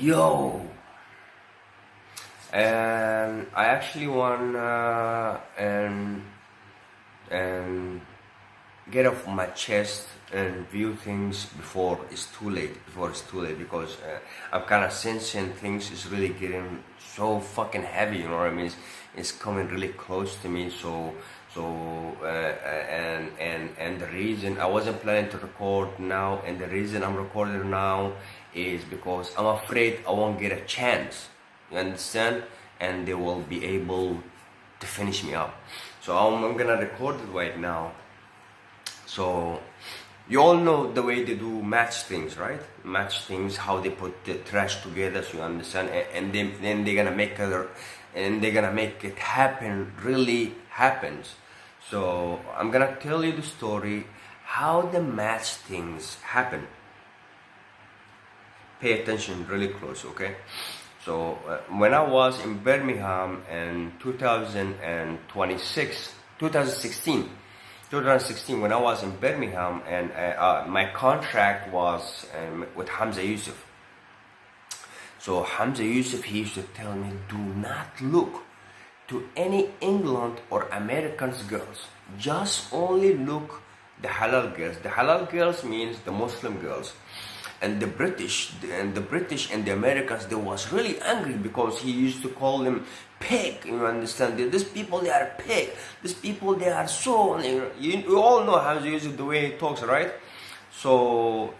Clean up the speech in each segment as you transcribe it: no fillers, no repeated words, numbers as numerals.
Yo, and I actually want and get off my chest and view things before it's too late. Because I'm kind of sensing things is really getting so fucking heavy. You know what I mean? It's coming really close to me. And the reason I wasn't planning to record now, and the reason I'm recording now is because I'm afraid I won't get a chance. You understand? And they will be able to finish me up. So I'm gonna record it right now. So you all know the way they do match things, right? Match things, how they put the trash together, so you understand, and then they're gonna make it happen, really happens. So I'm gonna tell you the story how the match things happen. Pay attention really close, okay? So when I was in Birmingham in 2016, when I was in Birmingham, and my contract was with Hamza Yusuf. So Hamza Yusuf, he used to tell me, do not look to any England or Americans girls. Just only look the halal girls. The halal girls means the Muslim girls. And the British and the Americans, they was really angry because he used to call them pig. You understand? These people, they are pig. These people, they are so. You all know how he uses the way he talks, right? So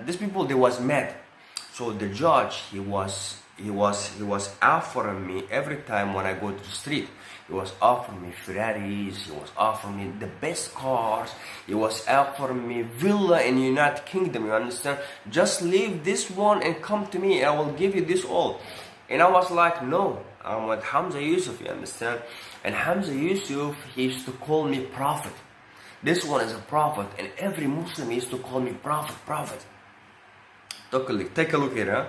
these people, they was mad. So the judge, he was offering me every time when I go to the street. He was offering me Ferraris, he was offering me the best cars, he was offering me villa in United Kingdom, you understand? Just leave this one and come to me, I will give you this all. And I was like, no, I'm with Hamza Yusuf, you understand? And Hamza Yusuf, he used to call me prophet. This one is a prophet, and every Muslim used to call me prophet. Take a look here, huh?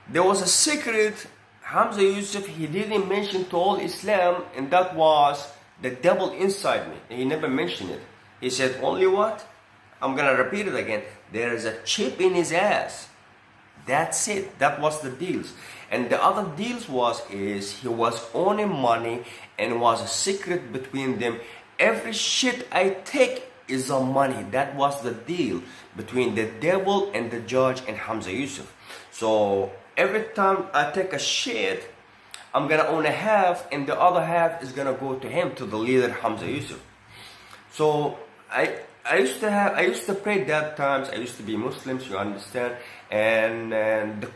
There was a secret Hamza Yusuf, he didn't mention to all Islam, and that was the devil inside me. He never mentioned it. He said only what? I'm gonna repeat it again. There is a chip in his ass. That's it. That was the deals. And the other deals is he was owning money, and was a secret between them. Every shit I take is on money. That was the deal between the devil and the judge and Hamza Yusuf. So every time I take a shit, I'm gonna own a half, and the other half is gonna go to him, to the leader Hamza Yusuf. So I used to pray that times. I used to be Muslims, you understand, and the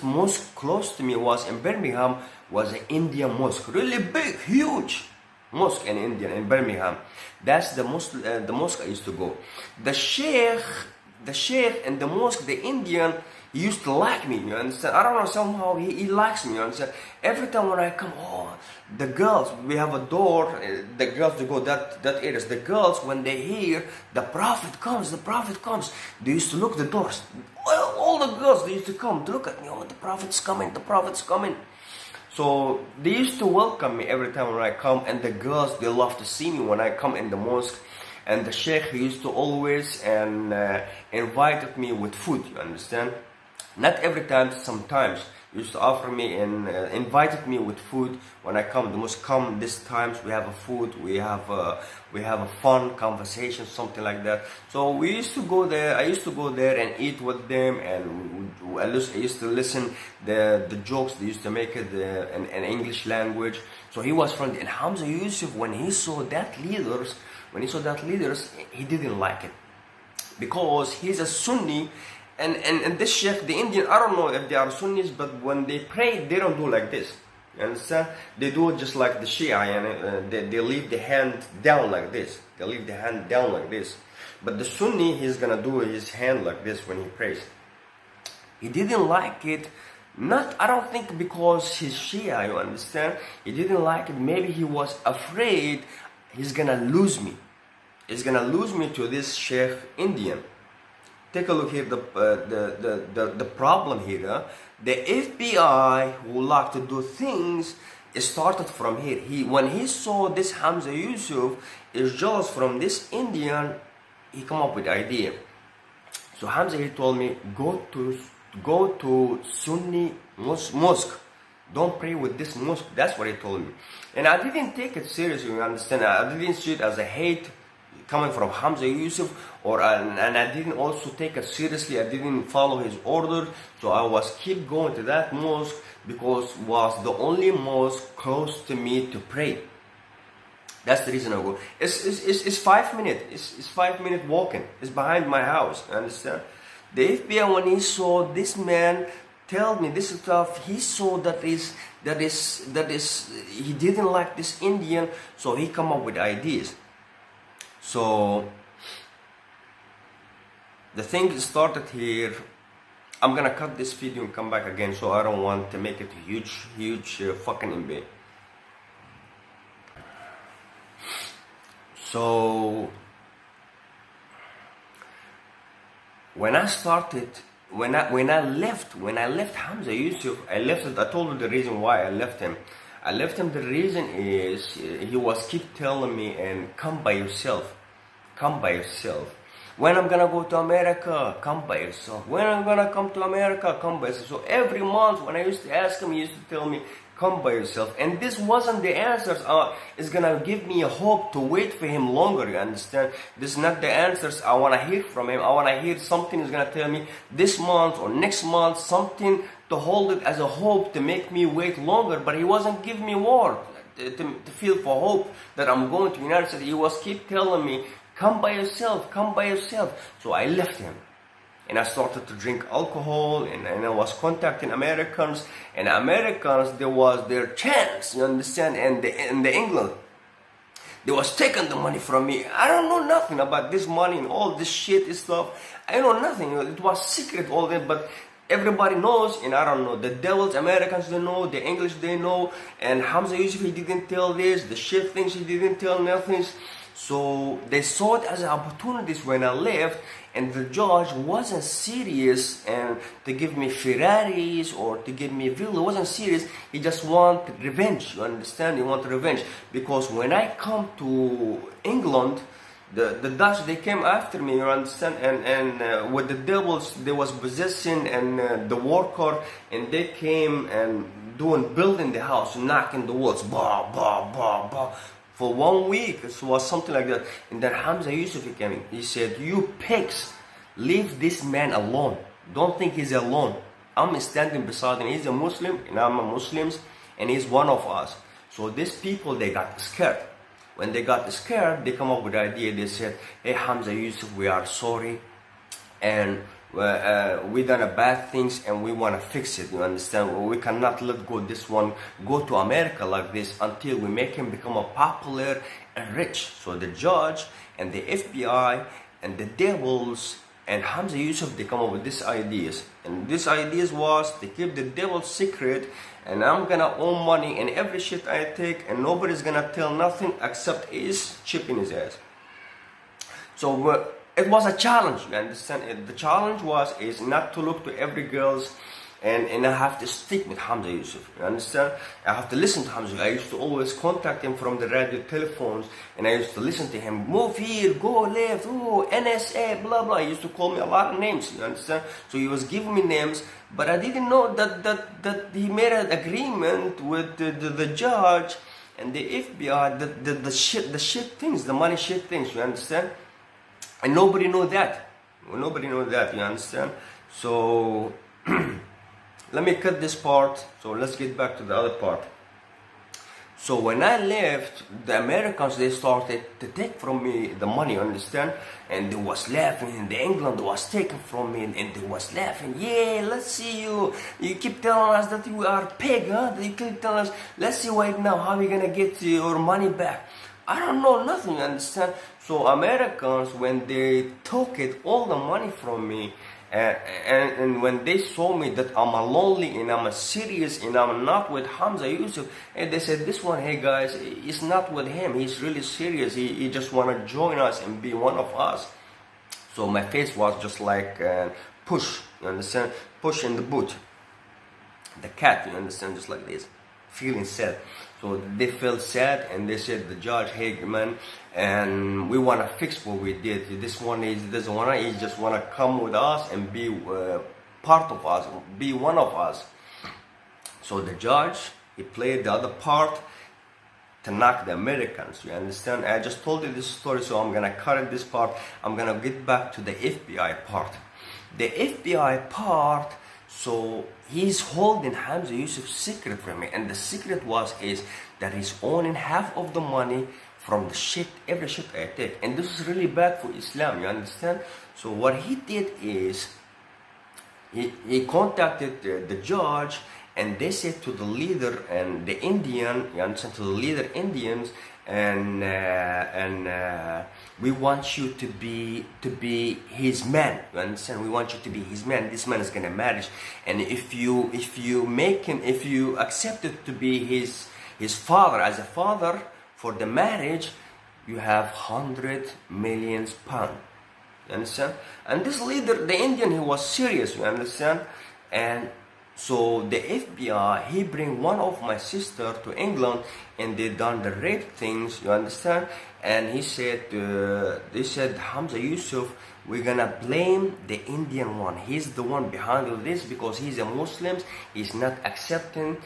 most close to me was in Birmingham, was an Indian mosque, really big, huge mosque in Birmingham. That's the mosque I used to go. The sheikh and the mosque, the Indian, he used to like me, you understand? I don't know, somehow he likes me, you understand? Every time when I come, the girls, we have a door, the girls, they go that areas. The girls, when they hear the prophet comes, they used to look the doors. All the girls, they used to come to look at me. Oh, the prophet's coming. So they used to welcome me every time when I come, and the girls, they love to see me when I come in the mosque. And the sheikh, he used to always invited me with food, you understand? Not every time, sometimes. He used to offer me and invited me with food when I come. The mosque come this times, we have a food, we have a fun conversation, something like that. So we used to go there. I used to go there and eat with them, and I used to listen the jokes they used to make it in English language. So he was friendly. And Hamza Yusuf, when he saw that leaders, he didn't like it, because he's a Sunni. And this sheikh, the Indian, I don't know if they are Sunnis, but when they pray, they don't do like this. You understand? They do it just like the Shia, and they leave the hand down like this. But the Sunni, he's gonna do his hand like this when he prays. He didn't like it. I don't think because he's Shia, you understand? He didn't like it. Maybe he was afraid he's gonna lose me. He's gonna lose me to this sheikh Indian. Take a look here, the problem here. The FBI, who like to do things, it started from here. When he saw this Hamza Yusuf is jealous from this Indian, he come up with idea. So Hamza, he told me, go to go to Sunni mosque. Don't pray with this mosque. That's what he told me. And I didn't take it seriously, you understand? I didn't see it as a hate coming from Hamza Yusuf, and I didn't also take it seriously. I didn't follow his order. So I was keep going to that mosque because it was the only mosque close to me to pray. That's the reason I go. It's 5 minutes. It's 5 minute walking. It's behind my house. You understand? The FBI, when he saw this man tell me this stuff, he saw that is he didn't like this Indian, so he come up with ideas. So the thing started here. I'm gonna cut this video and come back again, so I don't want to make it a huge fucking embed. So when I left Hamza Yusuf, I told you the reason why I left him. I left him, the reason is he was keep telling me, and come by yourself. When I'm gonna go to America, come by yourself. When I'm gonna come to America, come by yourself. So every month when I used to ask him, he used to tell me, come by yourself. And this wasn't the answers. It's gonna give me a hope to wait for him longer, you understand? This is not the answers I wanna hear from him. I wanna hear something is gonna tell me this month or next month, something to hold it as a hope to make me wait longer. But he wasn't giving me word to feel for hope that I'm going to the United States. He was keep telling me, come by yourself. So I left him. And I started to drink alcohol, and I was contacting Americans, and Americans, there was their chance, you understand, and the England, they was taking the money from me. I don't know nothing about this money and all this shit and stuff. I know nothing. It was secret all that, but everybody knows, and I don't know. The devils, Americans, they know. The English, they know. And Hamza Yusuf, he didn't tell this. The shit things, he didn't tell nothing. So they saw it as opportunities when I left, and the judge wasn't serious and to give me Ferraris or to give me villa. He wasn't serious. He just wanted revenge. You understand? He wanted revenge, because when I come to England, the Dutch, they came after me. You understand? And with the devils, they was possessing and the worker, and they came and building the house, knocking the walls, bah bah bah bah. For 1 week, it was something like that. And then Hamza Yusuf came in. He said, you pigs, leave this man alone. Don't think he's alone. I'm standing beside him. He's a Muslim, and I'm a Muslim, and he's one of us. So these people, they got scared. When they got scared, they come up with the idea. They said, hey, Hamza Yusuf, we are sorry. And we done a bad things, and we want to fix it. You understand? We cannot let go this one go to America like this until we make him become a popular and rich. So the judge and the FBI and the devils and Hamza Yusuf, they come up with these ideas, and these ideas was to keep the devil's secret, and I'm gonna own money and every shit I take, and nobody's gonna tell nothing except his chip in his ass. So it was a challenge, you understand? The challenge is not to look to every girl's, and I have to stick with Hamza Yusuf, you understand? I have to listen to Hamza. I used to always contact him from the radio telephones, and I used to listen to him, move here, go left, oh, NSA, blah, blah. He used to call me a lot of names, you understand? So he was giving me names, but I didn't know that he made an agreement with the judge and the FBI, the shit things, the money shit things, you understand? And nobody know that. Nobody know that, you understand? So let me cut this part. So let's get back to the other part. So when I left, the Americans, they started to take from me the money, you understand? And they was laughing, and the England was taken from me, and they was laughing. Yeah, let's see you. You keep telling us that you are pig, huh? You keep telling us, let's see right now how we gonna get your money back. I don't know nothing, you understand? So Americans, when they took it, all the money from me, and when they saw me that I'm a lonely and I'm a serious and I'm not with Hamza Yusuf, and they said, this one, hey guys, it's not with him, he's really serious, he just want to join us and be one of us. So my face was just like push, you understand? Push in the boot. The cat, you understand, just like this, feeling sad. So they felt sad, and they said, the judge, hey man, and we want to fix what we did. This one, he doesn't want to, he just want to come with us and be part of us, be one of us. So the judge, he played the other part to knock the Americans, you understand? I just told you this story, so I'm gonna cut this part. I'm gonna get back to the FBI part. The FBI part, so he's holding Hamza Yusuf's secret from me, and the secret is that he's owning half of the money from the shit, every shit I take. And this is really bad for Islam, you understand? So what he did is, he contacted the judge, and they said to the leader and the Indian, you understand, to the leader Indians, and we want you to be his man, you understand? We want you to be his man. This man is gonna marry, and if you accept it to be his father, as a father for the marriage, you have 100 million pounds. You understand? And this leader, the Indian, he was serious, you understand? And so the FBI, he bring one of my sister to England, and they done the rape things, you understand? And he said, they said, Hamza Yusuf, we're gonna blame the Indian one. He's the one behind all this because he's a Muslim. He's not accepting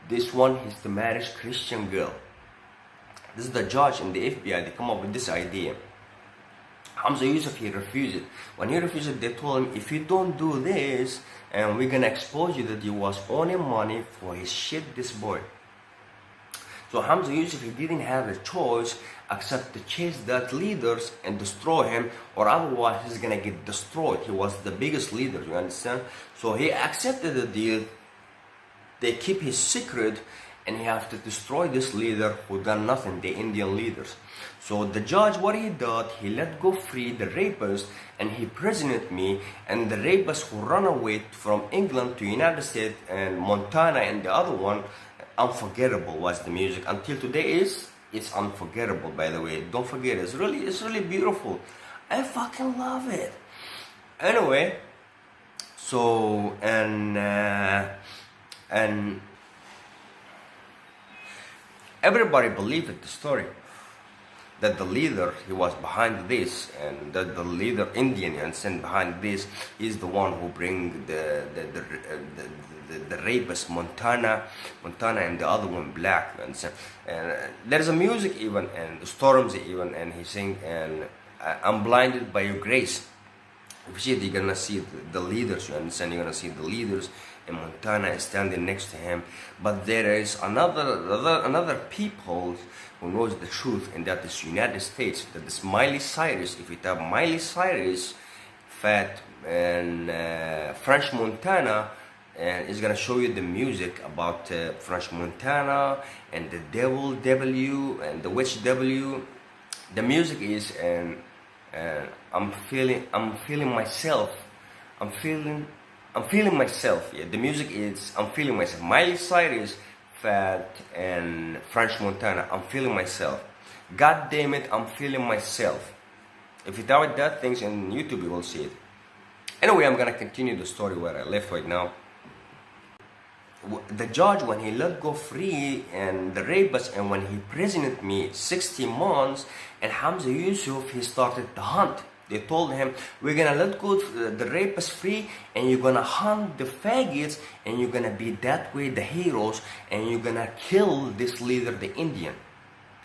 this one. He's to marry Christian girl. This is the judge and the FBI. They come up with this idea. Hamza Yusuf, he refused it. When he refused it, they told him, if you don't do this, and we're gonna expose you that you was owning money for his shit, this boy. So Hamza Yusuf, he didn't have a choice except to chase that leaders and destroy him, or otherwise he's gonna get destroyed. He was the biggest leader, you understand? So he accepted the deal. They keep his secret, and he have to destroy this leader who done nothing, the Indian leaders. So the judge, what he did, he let go free the rapist, and he imprisoned me, and the rapist who run away from England to United States and Montana, and the other one, unforgettable was the music. Until today it's unforgettable, by the way. Don't forget, it's really beautiful. I fucking love it. Anyway, so and everybody believed the story that the leader, he was behind this, and that the leader Indian and sent behind this is the one who bring the rapist Montana, and the other one black. And there's a music even, and the storms even, and he sing, and I'm blinded by your grace. If you see it, you're gonna see the leaders, you understand? You're gonna see the leaders, and Montana is standing next to him. But there is another people who knows the truth, and that is United States. That is Miley Cyrus. If you type Miley Cyrus, fat, and French Montana, and it's gonna show you the music about French Montana and the devil W and the witch W. The music is, and I'm feeling myself. I'm feeling myself. Yeah, the music is I'm feeling myself. Miley Cyrus, fat, and French Montana. I'm feeling myself. God damn it, I'm feeling myself. If you type that things in YouTube, you will see it. Anyway, I'm gonna continue the story where I left right now. The judge, when he let go free and the rapist, and when he imprisoned me 60 months, and Hamza Yusuf, he started the hunt. They told him, we're gonna let go the rapist free, and you're gonna hunt the faggots, and you're gonna be that way the heroes, and you're gonna kill this leader, the Indian.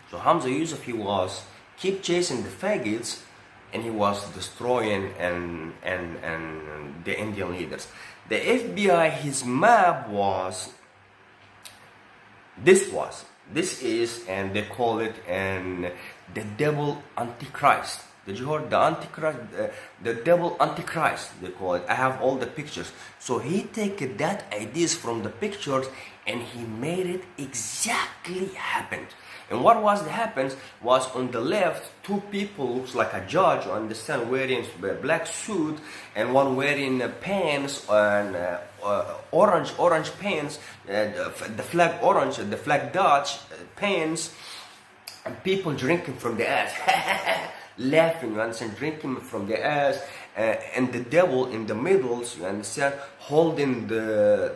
So Hamza Yusuf, he was keep chasing the faggots, and he was destroying and the Indian leaders. The FBI, his map was this is, and they call it, and the devil Antichrist. Did you hear the Antichrist? The devil Antichrist, they call it. I have all the pictures. So he take that ideas from the pictures, and he made it exactly happen. And what was the happens was, on the left, two people looks like a judge, you understand, wearing a black suit, and one wearing pants and orange pants, the flag orange, the flag Dutch pants, and people drinking from the ass, laughing, you understand, drinking from the ass, and the devil in the middle, you understand, holding the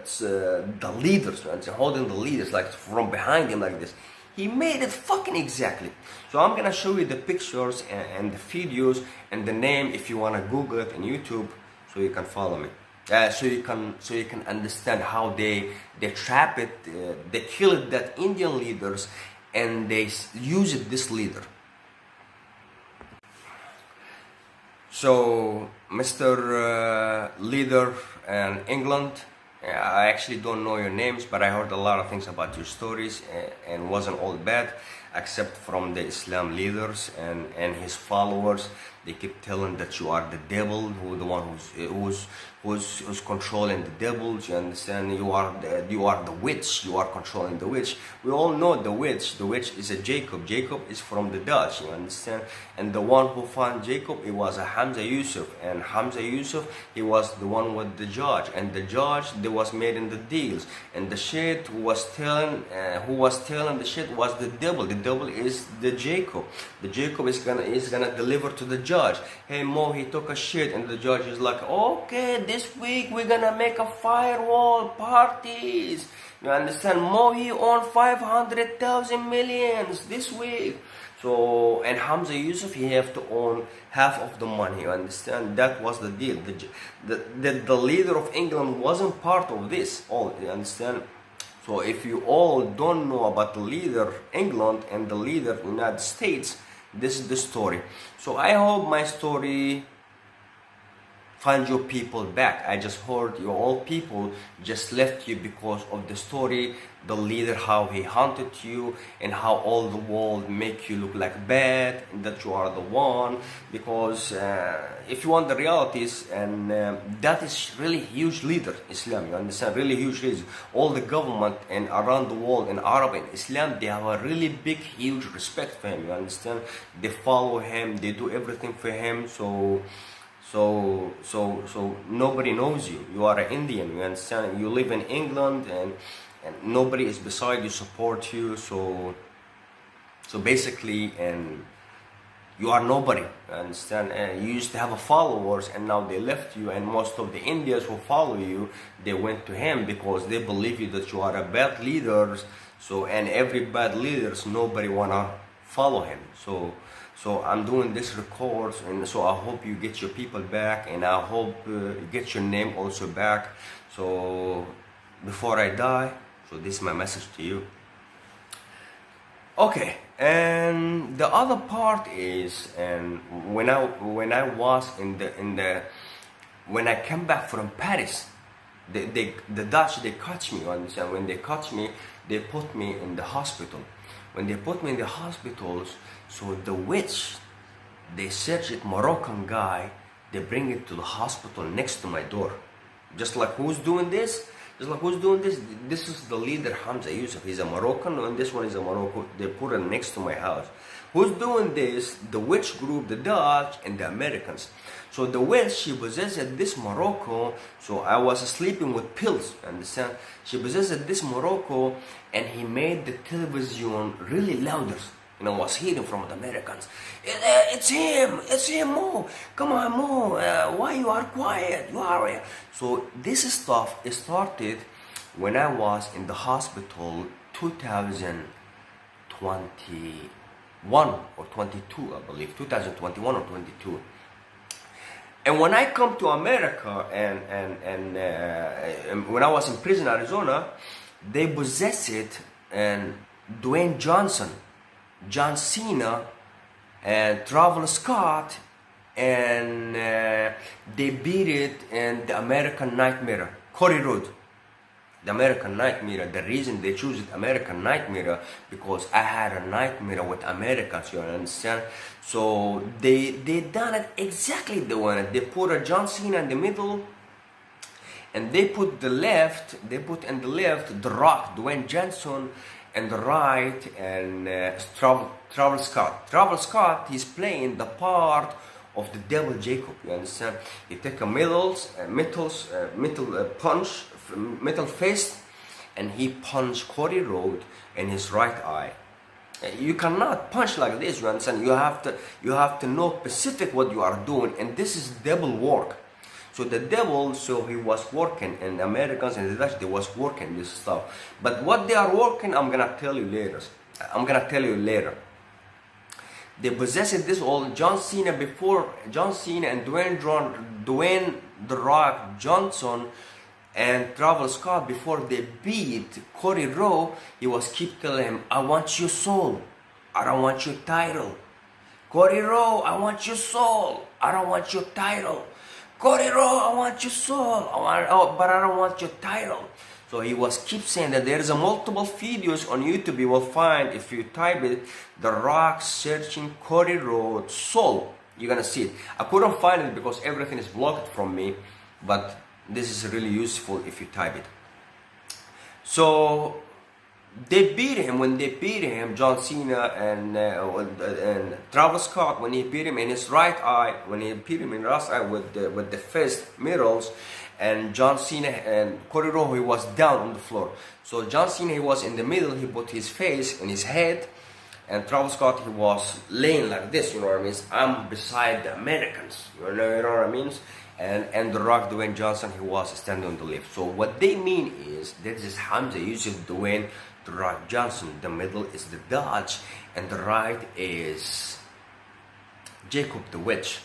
leaders, you understand, holding the leaders like from behind him like this. He made it fucking exactly. So I'm gonna show you the pictures and the videos and the name if you wanna Google it on YouTube, so you can follow me. so you can understand how they trap it, they killed that Indian leaders, and they used this leader. So, Mr. Leader in England, I actually don't know your names, but I heard a lot of things about your stories, and wasn't all bad, except from the Islam leaders and his followers. They keep telling that you are the devil, the one who's controlling the devils. You understand? You are the witch. You are controlling the witch. We all know the witch. The witch is a Jacob. Jacob is from the Dutch. You understand? And the one who found Jacob, it was a Hamza Yusuf. And Hamza Yusuf, he was the one with the judge. And the judge, they was made in the deals. And the shit who was telling the shit was the devil. The devil is the Jacob. The Jacob is gonna deliver to the judge. Hey Mo, he took a shit, and the judge is like, okay, this week we're gonna make a firewall parties. You understand? Mo, he owned 500,000 millions this week. So, and Hamza Yusuf, he have to own half of the money. You understand? That was the deal. The leader of England wasn't part of this. All, you understand? So if you all don't know about the leader England and the leader United States, this is the story. So I hope my story find your people back. I just heard your old people just left you because of the story, the leader, how he hunted you, and how all the world make you look like bad, and that you are the one. Because if you want the realities, and that is really huge leader, Islam, you understand, really huge leader. All the government and around the world in Arab and Islam, they have a really big, huge respect for him, you understand. They follow him, they do everything for him. So nobody knows you. You are an Indian, you understand? You live in England, and nobody is beside you, support you. So basically, and you are nobody, you understand? And you used to have a followers, and now they left you, and most of the Indians who follow you, they went to him because they believe you that you are a bad leader. So, and every bad leaders, nobody wanna follow him. So I'm doing this records, and so I hope you get your people back, and I hope you get your name also back. So before I die, so this is my message to you. Okay, and the other part is, and when I was when I came back from Paris, the Dutch, they catch me, you understand? When they catch me, they put me in the hospital. When they put me in the hospitals, so the witch, they search it, Moroccan guy, they bring it to the hospital next to my door. Just like who's doing this? Just like who's doing this? This is the leader, Hamza Yusuf. He's a Moroccan, and this one is a Moroccan. They put it next to my house. Who's doing this? The witch group, the Dutch and the Americans. So the witch, she possessed this Morocco. So I was sleeping with pills, understand? She possessed this Morocco, and he made the television really louder. You know, was hearing from the Americans. It's him, Mo. Come on, Mo. Why you are quiet? You are. So this stuff started when I was in the hospital, 2021 or 22, I believe, 2021 or 22. And when I come to America, and when I was in prison, Arizona, they possessed it, and Dwayne Johnson, John Cena, and Travis Scott, and they beat it in the American Nightmare, Cody Road. The American Nightmare, the reason they choose it American Nightmare, because I had a nightmare with Americans, you understand? So they done it exactly the way they put a John Cena in the middle, and they put in the left The Rock, Dwayne Johnson, and the right, and Travis Scott. Travis Scott, he's playing the part of the devil Jacob, you understand? He take a metal fist, and he punched Cody Road in his right eye. You cannot punch like this, you understand? You have to know specific what you are doing, and this is devil work. So the devil, so he was working, and the Americans and the Dutch, they was working this stuff. But what they are working, I'm gonna tell you later. They possessed this all. John Cena and Dwayne The Rock Johnson and Travis Scott, before they beat Cody Rhodes, he was keep telling him, I want your soul, I don't want your title. Cody Rhodes, I want your soul, I don't want your title. Cody Rhodes, I want your soul, but I don't want your title. So he was keep saying that. There is a multiple videos on YouTube you will find. If you type it, The Rock searching Cody Rhodes soul, you're gonna see it. I couldn't find it because everything is blocked from me, but this is really useful if you type it. So they beat him. When they beat him, John Cena and Travis Scott, when he beat him in his right eye, when he beat him in his right eye with the fist middles, and John Cena and Cody Rhodes, he was down on the floor. So John Cena, he was in the middle, he put his face in his head, and Travis Scott, he was laying like this, you know what I mean? I'm beside the Americans, you know what I mean? And The Rock, Dwayne Johnson, he was standing on the left. So what they mean is, this is Hamza Yusuf, Dwayne The Rock Johnson. The middle is the Dodge, and the right is Jacob the Witch.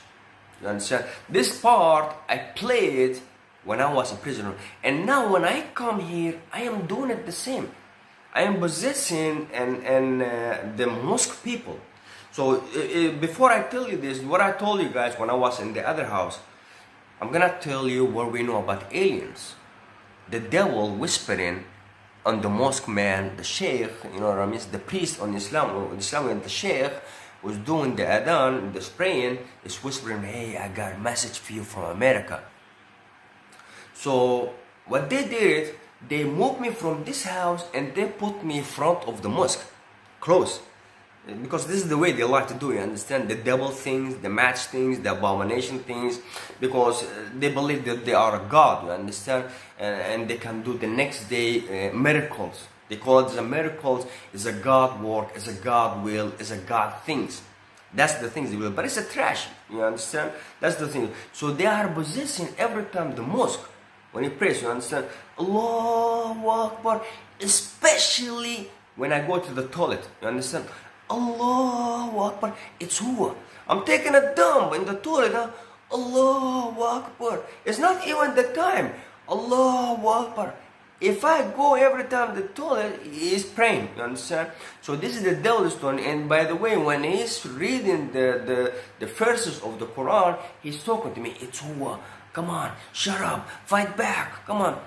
You understand? This part I played when I was a prisoner, and now when I come here, I am doing it the same. I am possessing the mosque people. So before I tell you this, what I told you guys when I was in the other house, I'm gonna tell you what we know about aliens. The devil whispering on the mosque man, the sheikh, you know what I mean, the priest on Islam, and the sheikh was doing the adhan, the praying, is whispering, hey, I got a message for you from America. So what they did, they moved me from this house and they put me in front of the mosque, close. Because this is the way they like to do it, you understand? The devil things, the match things, the abomination things, because they believe that they are a god, you understand? And they can do the next day miracles. They call it the miracles, is a god work, is a god will, is a god things. That's the things they will, but it's a trash, you understand? That's the thing. So they are possessing every time the mosque, when he prays, you understand? Allahu Akbar, especially when I go to the toilet, you understand? Allahu Akbar, it's huwa. I'm taking a dump in the toilet, huh? Allahu Akbar. It's not even the time. Allahu Akbar. If I go every time the toilet, he is praying, you understand? So this is the devil's doing. And by the way, when he's reading the verses of the Quran, he's talking to me, it's huwa. Come on, shut up, fight back, come on.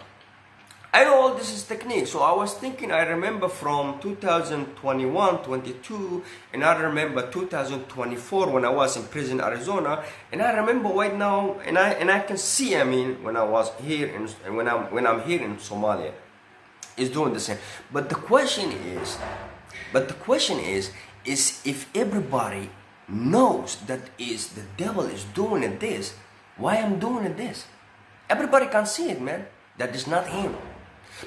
I know all this is technique, so I was thinking, I remember from 2021, 22, and I remember 2024 when I was in prison, Arizona, and I remember right now, and I can see, I mean, when I was here, when I'm here in Somalia, is doing the same. But the question is if everybody knows that is the devil is doing it this, why I'm doing it this? Everybody can see it, man. That is not him.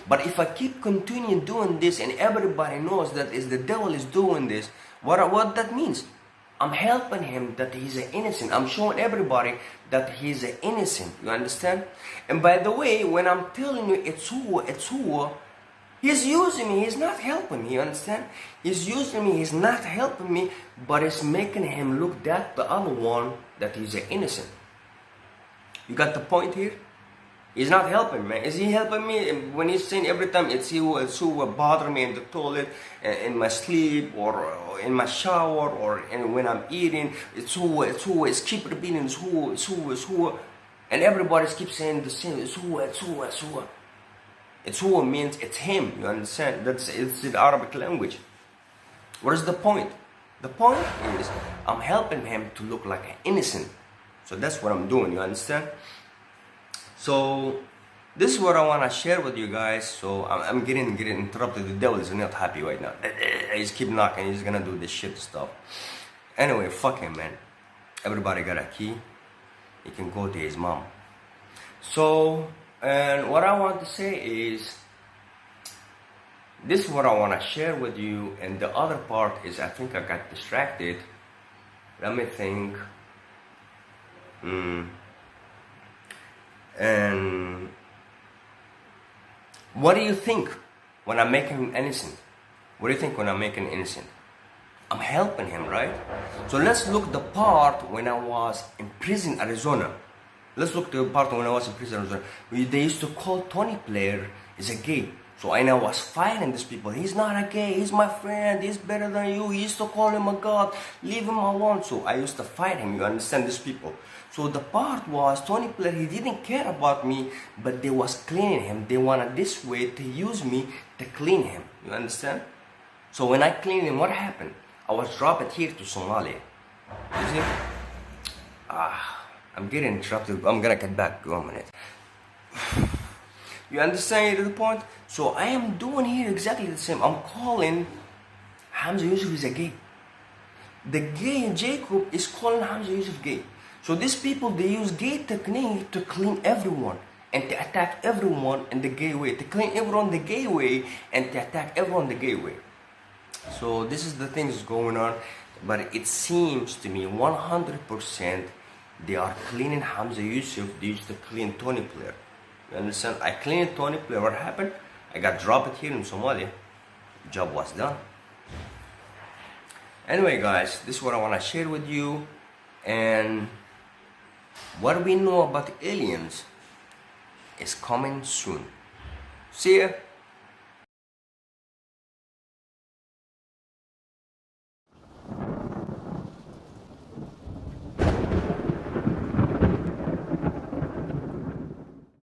But if I keep continuing doing this and everybody knows that is the devil is doing this, what that means? I'm helping him that he's an innocent. I'm showing everybody that he's an innocent. You understand? And by the way, when I'm telling you it's who, he's using me. He's not helping me. You understand? He's using me. He's not helping me, but it's making him look that the other one that he's an innocent. You got the point here? He's not helping, man. Is he helping me when he's saying every time it's who will bother me in the toilet, in my sleep, or in my shower, or when I'm eating? It's who. It's keep repeating. It's who. And everybody keeps saying the same. It's who. It's who means it's him. You understand? It's the Arabic language. What is the point? The point is I'm helping him to look like an innocent. So that's what I'm doing. You understand? So this is what I want to share with you guys. So I'm getting interrupted. The devil is not happy right now. He's keep knocking. He's gonna do this shit stuff. Anyway, fuck him, man. Everybody got a key. He can go to his mom. So, and what I want to say is, this is what I want to share with you. And the other part is, I think I got distracted. Let me think. And what do you think when I'm making him innocent? What do you think when I'm making him innocent? I'm helping him, right? So let's look the part when I was in prison, Arizona. Let's look the part when I was in prison, Arizona. They used to call Tony Blair is a gay. So I was fighting these people. He's not a gay. He's my friend. He's better than you. He used to call him a god. Leave him alone. So I used to fight him. You understand, these people. So the part was Tony Blair. He didn't care about me, but they was cleaning him. They wanted this way to use me to clean him. You understand? So when I cleaned him, what happened? I was dropped here to Somalia. You see? I'm getting interrupted. I'm gonna get back 1 minute. You understand the point? So I am doing here exactly the same. I'm calling Hamza Yusuf is a gay. The gay Jacob is calling Hamza Yusuf gay. So these people, they use gay technique to clean everyone and to attack everyone in the gay way. To clean everyone the gay way and to attack everyone the gay way. So this is the things going on. But it seems to me 100% they are cleaning Hamza Yusuf. They used to clean Tony Blair. You understand? I cleaned Tony Blair. What happened? I got dropped here in Somalia. Job was done. Anyway, guys, this is what I want to share with you. And what we know about aliens is coming soon. See ya.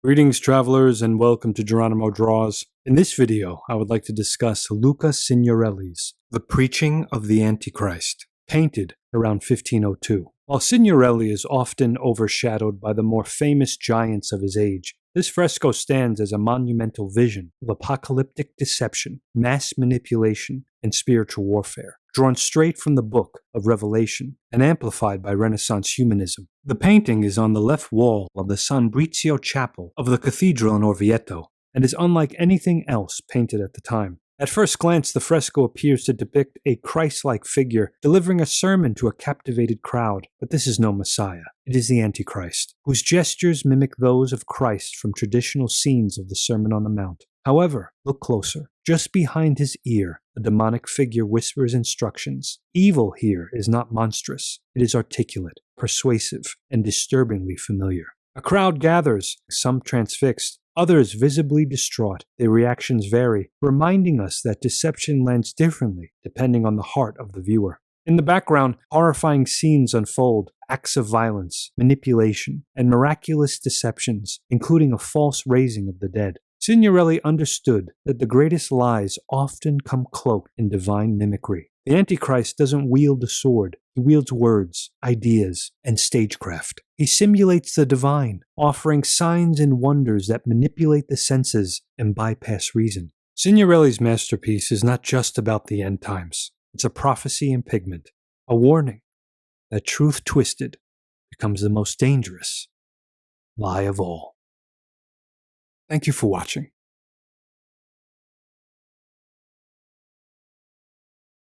Greetings, travelers, and welcome to Geronimo Draws. In this video, I would like to discuss Luca Signorelli's The Preaching of the Antichrist, painted around 1502. While Signorelli is often overshadowed by the more famous giants of his age, this fresco stands as a monumental vision of apocalyptic deception, mass manipulation, and spiritual warfare, drawn straight from the Book of Revelation and amplified by Renaissance humanism. The painting is on the left wall of the San Brizio Chapel of the cathedral in Orvieto and is unlike anything else painted at the time. At first glance, the fresco appears to depict a Christ-like figure delivering a sermon to a captivated crowd, but this is no Messiah. It is the Antichrist, whose gestures mimic those of Christ from traditional scenes of the Sermon on the Mount. However, look closer. Just behind his ear, a demonic figure whispers instructions. Evil here is not monstrous. It is articulate, persuasive, and disturbingly familiar. A crowd gathers, some transfixed, others visibly distraught. Their reactions vary, reminding us that deception lands differently depending on the heart of the viewer. In the background, horrifying scenes unfold, acts of violence, manipulation, and miraculous deceptions, including a false raising of the dead. Signorelli understood that the greatest lies often come cloaked in divine mimicry. The Antichrist doesn't wield a sword. He wields words, ideas, and stagecraft. He simulates the divine, offering signs and wonders that manipulate the senses and bypass reason. Signorelli's masterpiece is not just about the end times. It's a prophecy in pigment, a warning that truth twisted becomes the most dangerous lie of all. Thank you for watching.